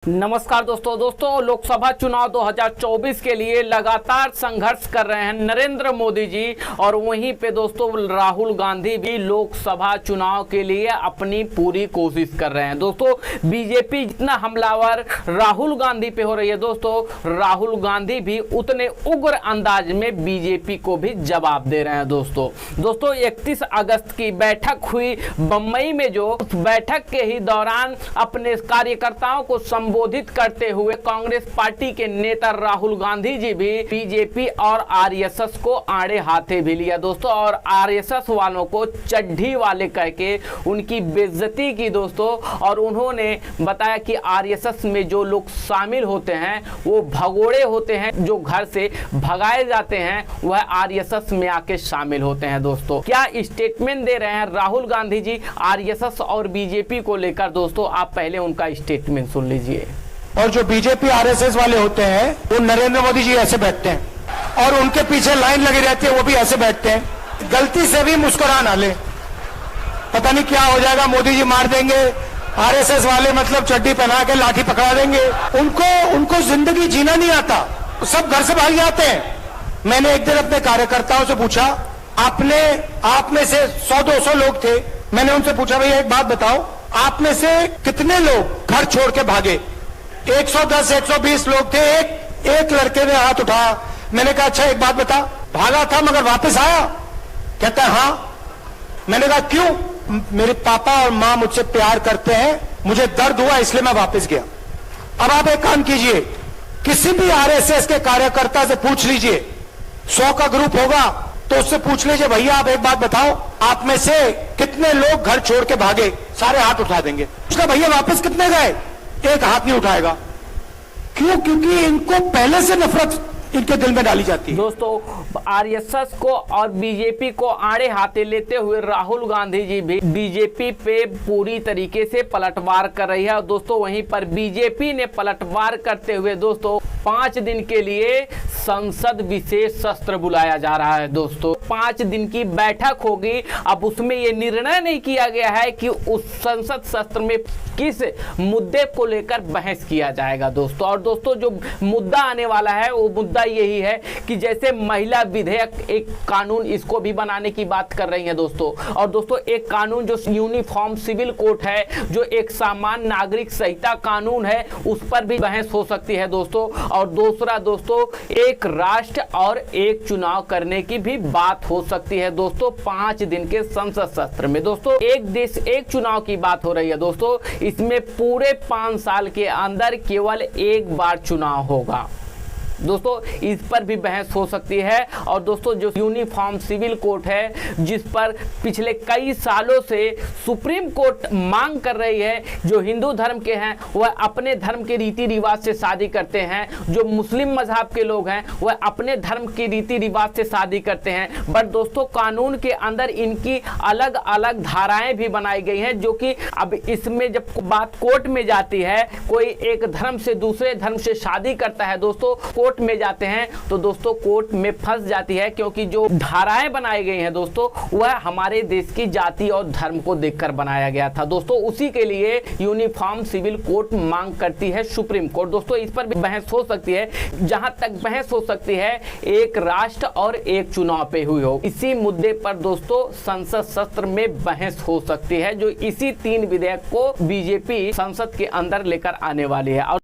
नमस्कार दोस्तों लोकसभा चुनाव 2024 के लिए लगातार संघर्ष कर रहे हैं नरेंद्र मोदी जी। और वहीं पे दोस्तों राहुल गांधी भी लोकसभा चुनाव के लिए अपनी पूरी कोशिश कर रहे हैं। दोस्तों बीजेपी जितना हमलावर राहुल गांधी पे हो रही है, दोस्तों राहुल गांधी भी उतने उग्र अंदाज में बीजेपी को भी जवाब दे रहे हैं। दोस्तों 31 अगस्त की बैठक हुई बम्बई में, जो बैठक के ही दौरान अपने कार्यकर्ताओं को संबोधित करते हुए कांग्रेस पार्टी के नेता राहुल गांधी जी भी बीजेपी और आरएसएस को आड़े हाथे भी लिया दोस्तों, और आरएसएस वालों को चड्ढी वाले करके उनकी बेइज्जती की दोस्तों। और उन्होंने बताया कि आरएसएस में जो लोग शामिल होते हैं वो भगोड़े होते हैं, जो घर से भगाए जाते हैं वह आरएसएस में आके शामिल होते हैं। दोस्तों क्या स्टेटमेंट दे रहे हैं राहुल गांधी जी आरएसएस और बीजेपी को लेकर, दोस्तों आप पहले उनका स्टेटमेंट सुन लीजिए। और जो बीजेपी आरएसएस वाले होते हैं वो नरेंद्र मोदी जी ऐसे बैठते हैं और उनके पीछे लाइन लगी रहती है, वो भी ऐसे बैठते हैं। गलती से भी मुस्कुरा ना ले, पता नहीं क्या हो जाएगा, मोदी जी मार देंगे। आरएसएस वाले मतलब चड्डी पहना के लाठी पकड़ा देंगे। उनको जिंदगी जीना नहीं आता, सब घर से भाग जाते हैं। मैंने एक दिन अपने कार्यकर्ताओं से पूछा, आप में से 100-200 लोग थे, मैंने उनसे पूछा भैया एक बात बताओ, आप में से कितने लोग घर छोड़ के भागे? 110-120 लोग थे। एक लड़के ने हाथ उठाया। मैंने कहा अच्छा एक बात बता, भागा था मगर वापस आया? कहता है हाँ। मैंने कहा क्यों? मेरे पापा और मां मुझसे प्यार करते हैं, मुझे दर्द हुआ इसलिए मैं वापस गया। अब आप एक काम कीजिए, किसी भी आरएसएस के कार्यकर्ता से पूछ लीजिए, 100 का ग्रुप होगा तो उससे पूछ लीजिए भैया आप एक बात बताओ, आप में से कितने लोग घर छोड़ के भागे? सारे हाथ उठा देंगे। उसका भैया वापस कितने गए? एक हाथ नहीं उठाएगा। क्यों? क्योंकि इनको पहले से नफरत इनके दिल में डाली जाती है। दोस्तों आरएसएस को और बीजेपी को आड़े हाथे लेते हुए राहुल गांधी जी भी बीजेपी पे पूरी तरीके से पलटवार कर रही है। और दोस्तों वहीं पर बीजेपी ने पलटवार करते हुए दोस्तों 5 दिन के लिए संसद विशेष सत्र बुलाया जा रहा है। दोस्तों 5 दिन की बैठक होगी। अब उसमें ये निर्णय नहीं किया गया है कि उस संसद सत्र में किस मुद्दे को लेकर बहस किया जाएगा दोस्तों। और दोस्तों जो मुद्दा आने वाला है वो मुद्दा यही है कि जैसे महिला विधेयक, एक कानून इसको भी बनाने की बात कर रही है दोस्तों। और दोस्तों एक कानून जो यूनिफॉर्म सिविल कोड है, जो एक सामान्य नागरिक संहिता कानून है, उस पर भी बहस हो सकती है दोस्तों। और दूसरा दोस्तों एक राष्ट्र और एक चुनाव करने की भी बात हो सकती है दोस्तों 5 दिन के संसद सत्र में। दोस्तों एक देश एक चुनाव की बात हो रही है दोस्तों, इसमें पूरे 5 साल के अंदर केवल एक बार चुनाव होगा दोस्तों, इस पर भी बहस हो सकती है। और दोस्तों जो यूनिफॉर्म सिविल कोड है, जिस पर पिछले कई सालों से सुप्रीम कोर्ट मांग कर रही है, जो हिंदू धर्म के हैं वह अपने धर्म के रीति रिवाज से शादी करते हैं, जो मुस्लिम मजहब के लोग हैं वह अपने धर्म के रीति रिवाज से शादी करते हैं। बट दोस्तों कानून के अंदर इनकी अलग अलग धाराएं भी बनाई गई हैं, जो कि अब इसमें जब बात कोर्ट में जाती है, कोई एक धर्म से दूसरे धर्म से शादी करता है दोस्तों, कोर्ट में जाते हैं तो दोस्तों कोर्ट में फंस जाती है, क्योंकि जो धाराएं बनाई गई हैं दोस्तों वह हमारे देश की जाति और धर्म को देखकर बनाया गया था दोस्तों। उसी के लिए यूनिफॉर्म सिविल कोड मांग करती है सुप्रीम कोर्ट। दोस्तों इस पर भी बहस हो सकती है। जहां तक बहस हो सकती है एक राष्ट्र और एक चुनाव पे हुई हो, इसी मुद्दे पर दोस्तों संसद सत्र में बहस हो सकती है, जो इसी 3 विधेयक को बीजेपी संसद के अंदर लेकर आने वाली है। और